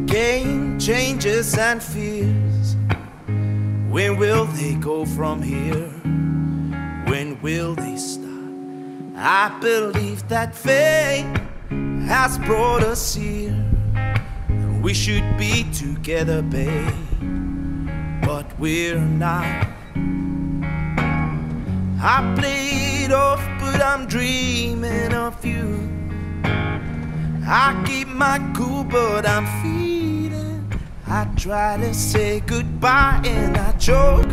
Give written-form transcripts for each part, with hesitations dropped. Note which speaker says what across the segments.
Speaker 1: Game changes and fears. When will they go from here? When will they stop? I believe that fate has brought us here. We should be together, babe, but we're not. I played off, but I'm dreaming of you. I keep my cool, but I'm feeding. I try to say goodbye and I choke.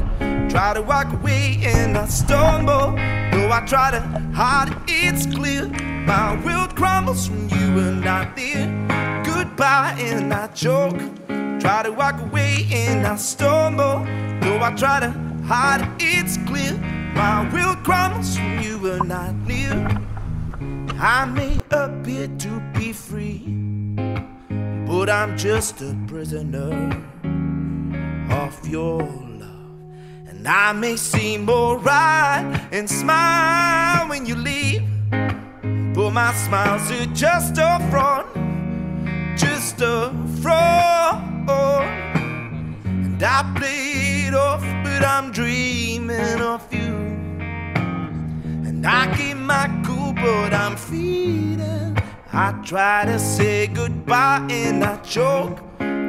Speaker 1: Try to walk away and I stumble. Though I try to hide it, it's clear my world crumbles when you are not there. Goodbye and I choke. Try to walk away and I stumble. Though I try to hide it, it's clear my world crumbles when you are not near. I may appear to be free, but I'm just a prisoner of your love. And I may seem alright and smile when you leave, but my smiles are just a front, just a front. And I played off, but I'm dreaming of you. And I keep my cool, but I'm feeding. I try to say goodbye and I choke.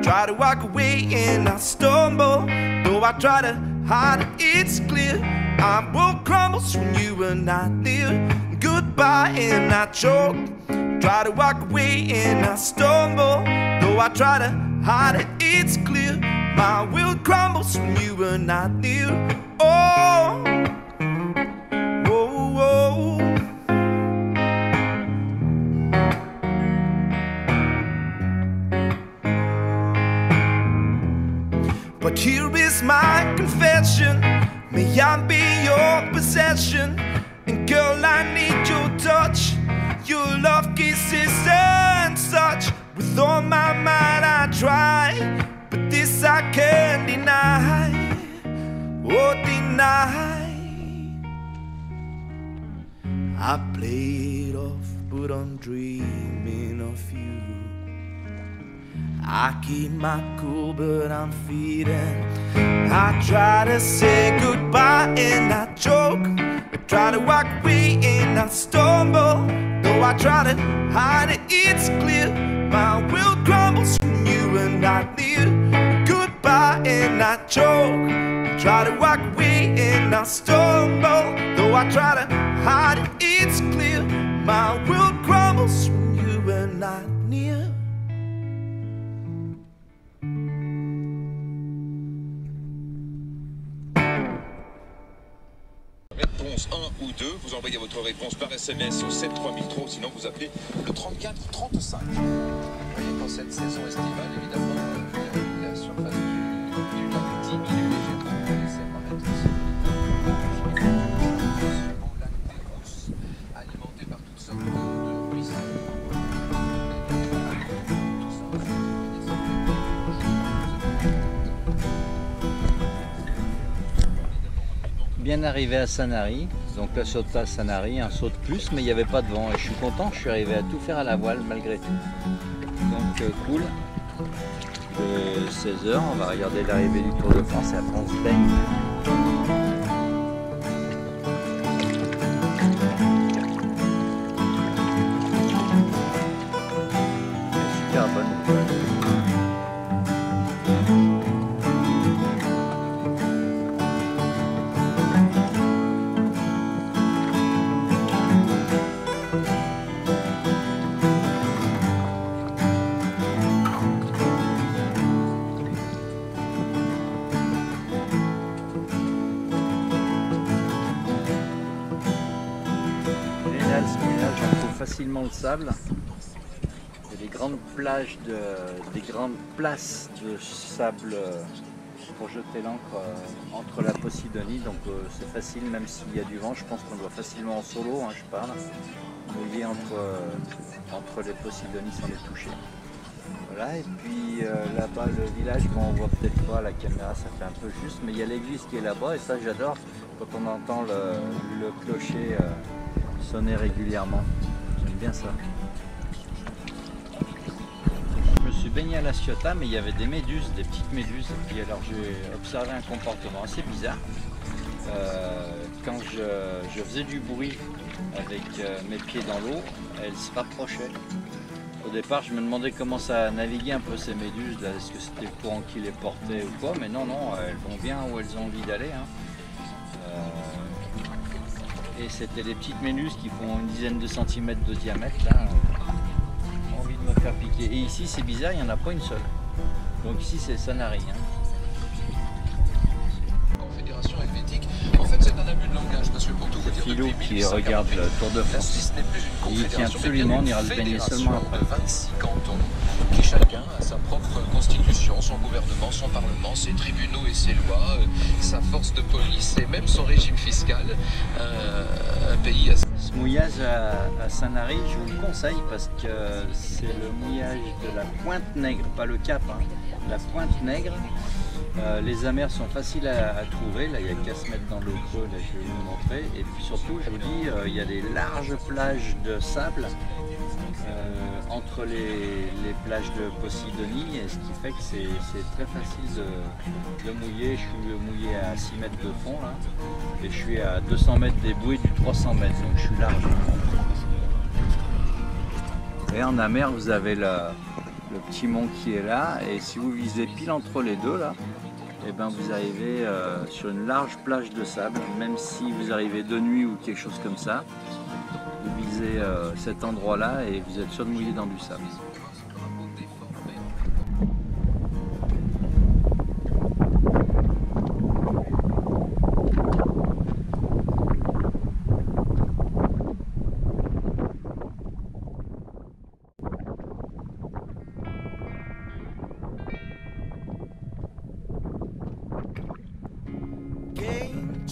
Speaker 1: Try to walk away and I stumble. Though I try to hide it, it's clear I will crumble when you are not near. Goodbye and I choke. Try to walk away and I stumble. Though I try to hide it, it's clear my will crumbles when you are not near. Oh, oh, oh. But here is my confession. May I be your possession. And girl, I need your touch, your love, kisses and such. With all my might I try, but this I can't deny. Oh, deny. I played off, but I'm dreaming of you. I keep my cool, but I'm feeding. I try to say goodbye and I choke. I try to walk away and I stumble. Though I try to hide it, it's clear my will crumbles when you are not near. Goodbye and I choke. I try to walk away and I stumble. Though I try to hide it, it's clear my will crumbles when you are not near.
Speaker 2: Réponse 1 ou 2, vous envoyez votre réponse par SMS au 7 3003, sinon vous appelez le 34 35. Vous voyez, dans cette saison estivale, évidemment, la surface du lac diminue légèrement. On va laisser apparaître aussi le lac des Rousses, alimenté par toutes sortes de ruisseaux.
Speaker 3: Bien arrivé à Sanary, donc la sautetage Sanary, un saut de plus, mais il n'y avait pas de vent et je suis content, je suis arrivé à tout faire à la voile malgré tout. Donc cool, de 16h, on va regarder l'arrivée du Tour de France et après on se baigne. Super bonne. J'en trouve facilement le sable. Il y a des grandes plages, des grandes places de sable pour jeter l'ancre entre la Posidonie, donc c'est facile, même s'il y a du vent. Je pense qu'on doit facilement en solo, hein, je parle, mouiller entre les Posidonies sans les toucher. Voilà, et puis là-bas le village, bon, on voit peut-être pas, la caméra ça fait un peu juste, mais il y a l'église qui est là-bas et ça j'adore quand on entend le clocher sonner régulièrement. J'aime bien ça. Je me suis baigné à La Ciotat, mais il y avait des méduses, des petites méduses. Et puis alors j'ai observé un comportement assez bizarre. Quand je faisais du bruit avec mes pieds dans l'eau, elles se rapprochaient. Au départ, je me demandais comment ça naviguait un peu ces méduses, est-ce que c'était le courant qui les portait ou quoi, mais non, elles vont bien où elles ont envie d'aller. Hein. Et c'était des petites méduses qui font une dizaine de centimètres de diamètre, là, ont envie de me faire piquer. Et ici, c'est bizarre, il n'y en a pas une seule. Donc ici, c'est Sanary. Hein.
Speaker 2: Confédération helvétique. En fait, c'est un abus de langage parce que pour tout vous dire,
Speaker 3: Philou qui regarde le Tour de France, il tient absolument, on ira le baigner seulement après.
Speaker 2: De 26 cantons, qui chacun a sa propre constitution, son gouvernement, son parlement, ses tribunaux et ses lois, sa force de police et même son régime fiscal. Un pays assez...
Speaker 3: Ce mouillage à Sanary, je vous le conseille parce que c'est le mouillage de la Pointe Nègre, pas le Cap, hein, la Pointe Nègre. Les amers sont faciles à trouver, là il n'y a qu'à se mettre dans l'eau creux, là je vais vous montrer. Et puis surtout, je vous dis, il y a des larges plages de sable entre les plages de Posidonie, et ce qui fait que c'est très facile de mouiller. Je suis mouillé à 6 mètres de fond là, et je suis à 200 mètres des bouées du 300 mètres, donc je suis large. Et en amer, vous avez le petit mont qui est là, et si vous visez pile entre les deux là, et ben vous arrivez sur une large plage de sable. Même si vous arrivez de nuit ou quelque chose comme ça, vous visez cet endroit là et vous êtes sûr de mouiller dans du sable.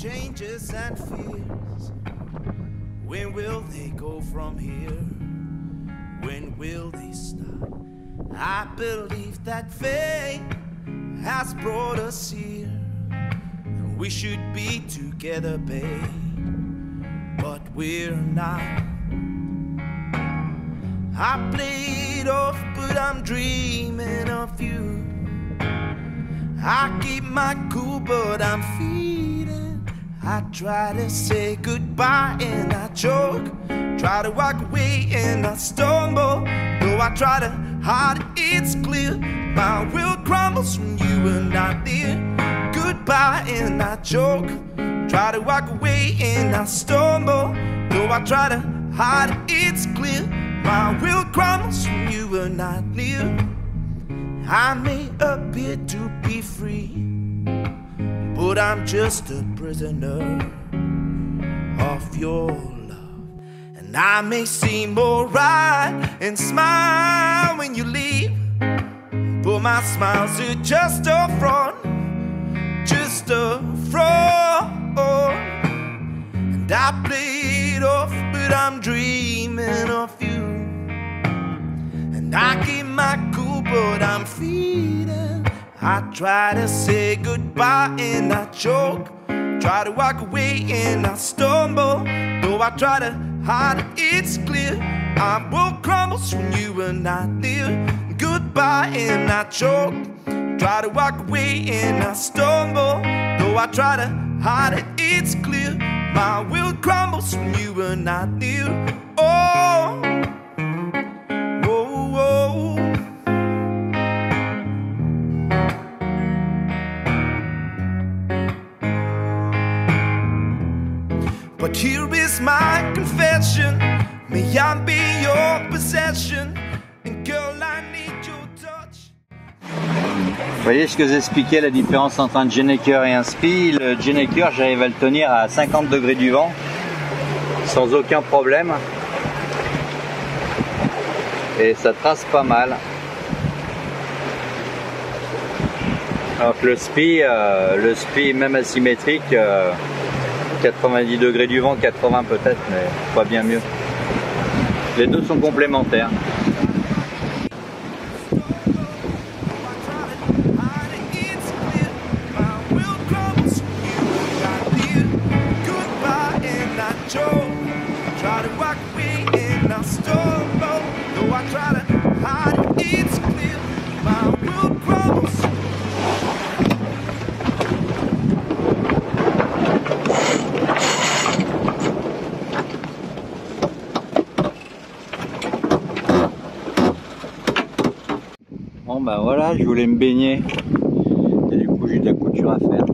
Speaker 1: Changes and fears. When will they go from here? When will they stop? I believe that fate has brought us here. We should be together, babe, but we're not. I played off, but I'm dreaming of you. I keep my cool, but I'm feeding. I try to say goodbye and I choke. Try to walk away and I stumble. Though I try to hide it, it's clear. My will crumbles when you are not there. Goodbye and I choke. Try to walk away and I stumble. Though I try to hide it, it's clear. My will crumbles when you are not near. I may appear to be free, but I'm just a prisoner of your love. And I may seem alright and smile when you leave, but my smiles are just a front, just a front. And I played off, but I'm dreaming of you. And I keep my cool, but I'm feeding. I try to say goodbye and I choke. Try to walk away and I stumble. Though I try to hide it, it's clear. I will crumble when you are not near. Goodbye and I choke. Try to walk away and I stumble. Though I try to hide it, it's clear. My will crumbles when you are not near. Oh, oh, oh. But here is my confession. May I be your possession. And girl, I need your touch.
Speaker 3: Vous voyez ce que j'expliquais, la différence entre un Gennaker et un Spi. Le Gennaker, j'arrive à le tenir à 50 degrés du vent sans aucun problème. Et ça trace pas mal. Alors que le Spi même asymétrique, 90 degrés du vent, 80 peut-être, mais pas bien mieux. Les deux sont complémentaires. bah voilà, je voulais me baigner. Et du coup, j'ai de la couture à faire.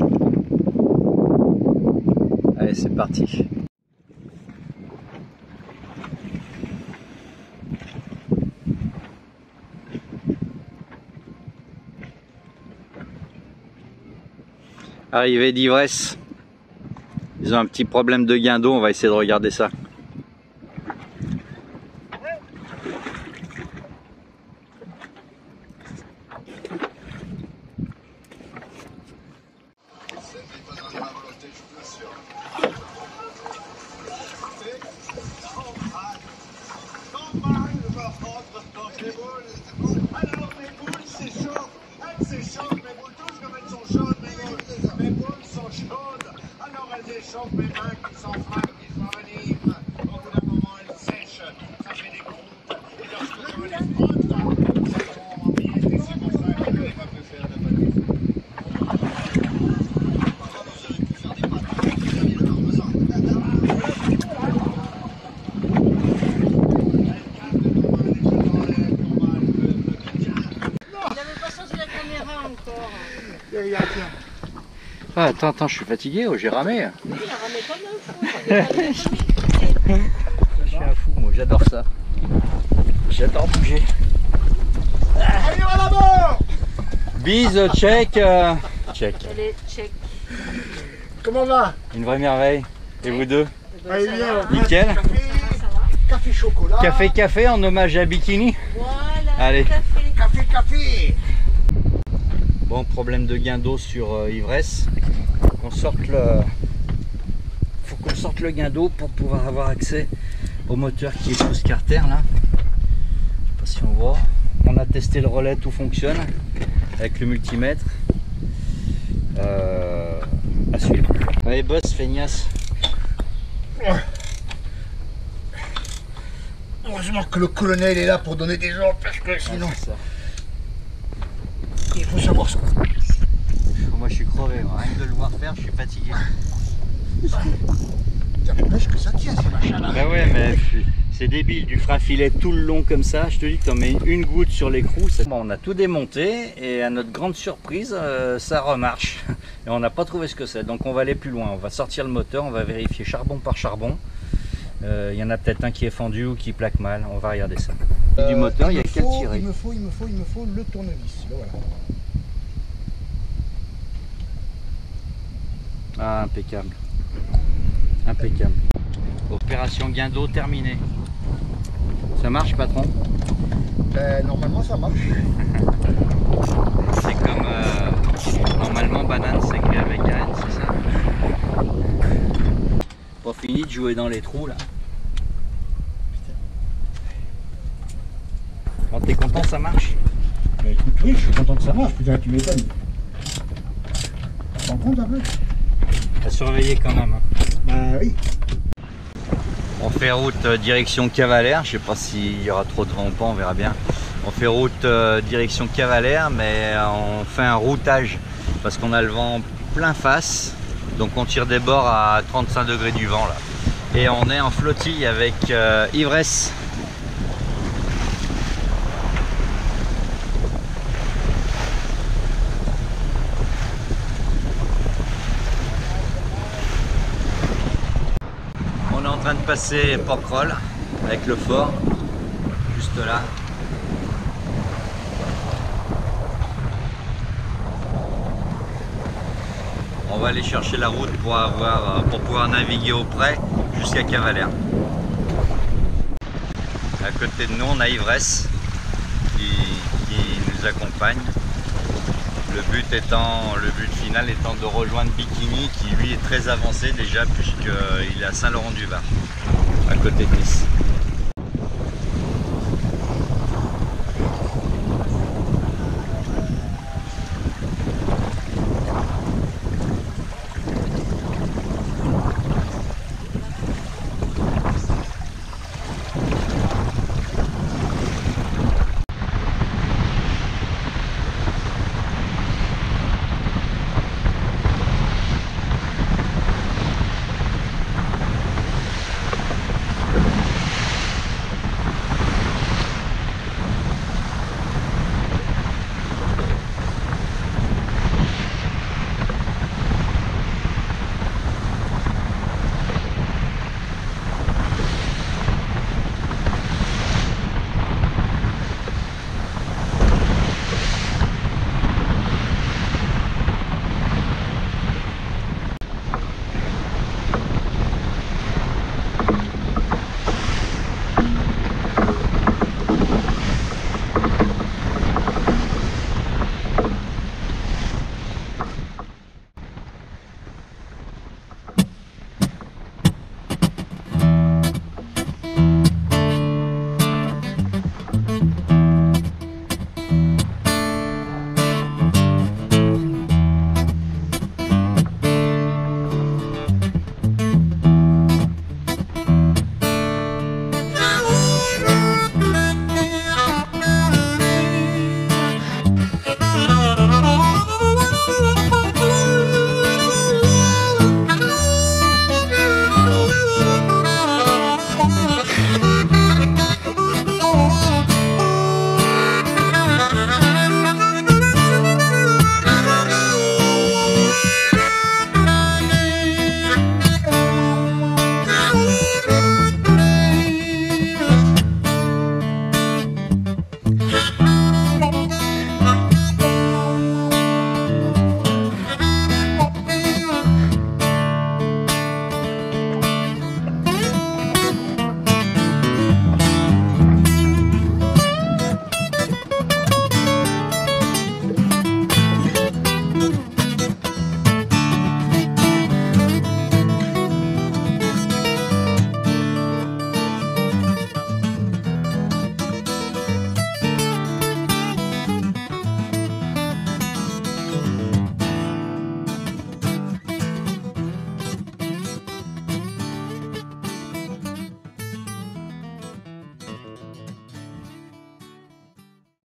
Speaker 3: Allez, c'est parti. Arrivée d'Ivresse. Ils ont un petit problème de gain d'eau, on va essayer de regarder ça. Ah, attends, je suis fatigué, j'ai ramé.
Speaker 4: Oui, il a ramé comme un fou.
Speaker 3: Je suis un fou, moi, j'adore ça. J'adore bouger.
Speaker 1: Allez, à la mort!
Speaker 3: Bise, check. Check.
Speaker 4: Elle est check.
Speaker 1: Comment va?
Speaker 3: Une vraie merveille. Et vous deux?
Speaker 1: Allez, bien.
Speaker 3: Nickel.
Speaker 4: Ça va.
Speaker 1: Café chocolat.
Speaker 3: Café en hommage à Bikini.
Speaker 4: Voilà,
Speaker 3: Allez.
Speaker 1: Café.
Speaker 3: Bon, problème de gain d'eau sur Ivresse. Faut qu'on sorte le gain d'eau pour pouvoir avoir accès au moteur qui est sous ce carter là. Je sais pas si on voit. On a testé le relais, tout fonctionne avec le multimètre. À suivre. Allez, boss, feignasse.
Speaker 1: Heureusement que le colonel est là pour donner des ordres, parce que sinon,
Speaker 3: Ah, c'est ça.
Speaker 1: il faut savoir ce qu'on fait.
Speaker 3: Moi je suis crevé, moi. Rien que de le voir faire, je suis fatigué.
Speaker 1: Ça n'empêche que ça tient, ces machins-là.
Speaker 3: Bah ouais, mais c'est débile, du frein filet tout le long comme ça. Je te dis que t'en mets une goutte sur l'écrou. Bon, on a tout démonté et à notre grande surprise, ça remarche. Et on n'a pas trouvé ce que c'est. Donc on va aller plus loin. On va sortir le moteur, on va vérifier charbon par charbon. Il y en a peut-être un qui est fendu ou qui plaque mal. On va regarder ça. Du moteur, il y a qu'à tirer.
Speaker 1: Il me faut le tournevis. Le voilà.
Speaker 3: Ah, impeccable. Impeccable. Opération gain d'eau terminée. Ça marche, patron?
Speaker 1: Ben, normalement, ça marche.
Speaker 3: C'est comme normalement banane c'est que avec graines, c'est ça? Pas fini de jouer dans les trous là. Bon, t'es content, ça marche?
Speaker 1: Ben, écoute, oui, je suis content que ça marche, putain, tu m'étonnes. Tu te rends compte un peu?
Speaker 3: T'as surveillé quand même. Hein.
Speaker 1: Ben oui.
Speaker 3: On fait route direction Cavalère, je sais pas s'il y aura trop de vent ou pas, on verra bien. On fait route direction Cavalère, mais on fait un routage parce qu'on a le vent plein face. Donc on tire des bords à 35 degrés du vent là. Et on est en flottille avec Ivresse. On est en train de passer Porquerolles avec le fort, juste là. On va aller chercher la route pour pouvoir naviguer au près jusqu'à Cavalère. À côté de nous, on a Ivresse qui nous accompagne. Le but final étant de rejoindre Bikini qui lui est très avancé déjà puisqu'il est à Saint-Laurent-du-Var, à côté de Nice.